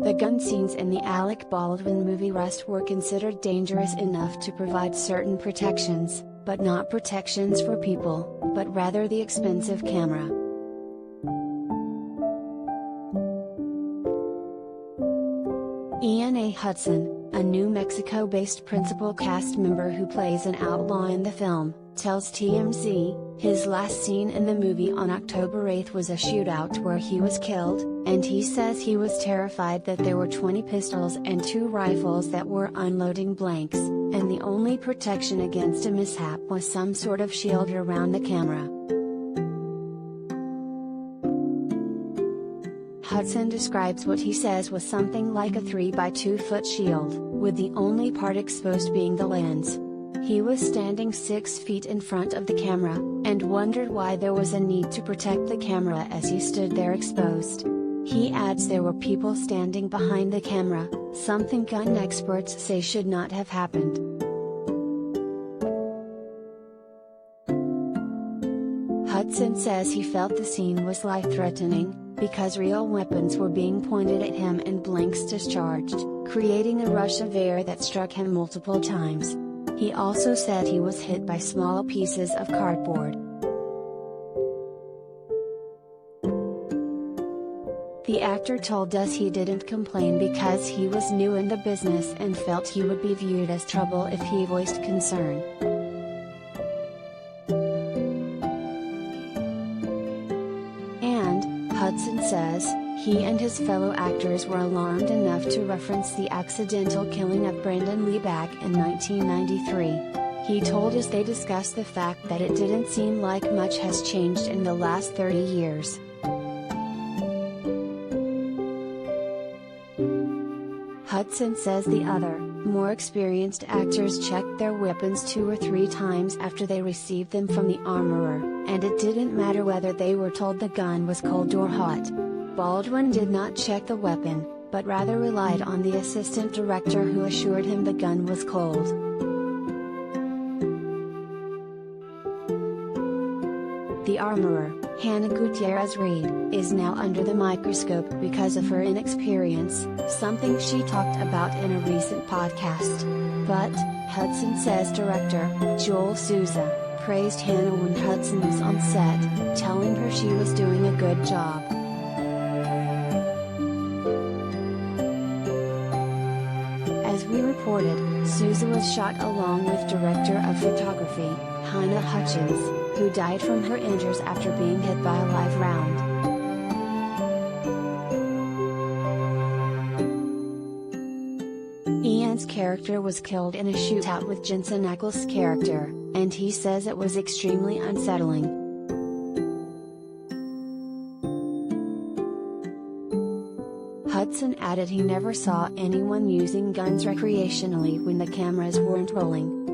The gun scenes in the Alec Baldwin movie Rust were considered dangerous enough to provide certain protections, but not protections for people, but rather the expensive camera. Ian A. Hudson, a New Mexico-based principal cast member who plays an outlaw in the film, tells TMZ, his last scene in the movie on October 8 was a shootout where he was killed, and he says he was terrified that there were 20 pistols and 2 rifles that were unloading blanks, and the only protection against a mishap was some sort of shield around the camera. Hudson describes what he says was something like a 3-by-2-foot shield, with the only part exposed being the lens. He was standing 6 feet in front of the camera, and wondered why there was a need to protect the camera as he stood there exposed. He adds there were people standing behind the camera, something gun experts say should not have happened. Hudson says he felt the scene was life-threatening, because real weapons were being pointed at him and blanks discharged, creating a rush of air that struck him multiple times. He also said he was hit by small pieces of cardboard. The actor told us he didn't complain because he was new in the business and felt he would be viewed as trouble if he voiced concern. And, Hudson says, he and his fellow actors were alarmed enough to reference the accidental killing of Brandon Lee back in 1993. He told us they discussed the fact that it didn't seem like much has changed in the last 30 years. Hudson says the other, more experienced actors checked their weapons 2 or 3 times after they received them from the armorer, and it didn't matter whether they were told the gun was cold or hot. Baldwin did not check the weapon, but rather relied on the assistant director who assured him the gun was cold. The armorer, Hannah Gutierrez-Reed, is now under the microscope because of her inexperience, something she talked about in a recent podcast. But, Hudson says director, Joel Souza, praised Hannah when Hudson was on set, telling her she was doing a good job. As we reported, Souza was shot along with director of photography, Hannah Hutchins, who died from her injuries after being hit by a live round. Ian's character was killed in a shootout with Jensen Ackles' character, and he says it was extremely unsettling. Hudson added he never saw anyone using guns recreationally when the cameras weren't rolling.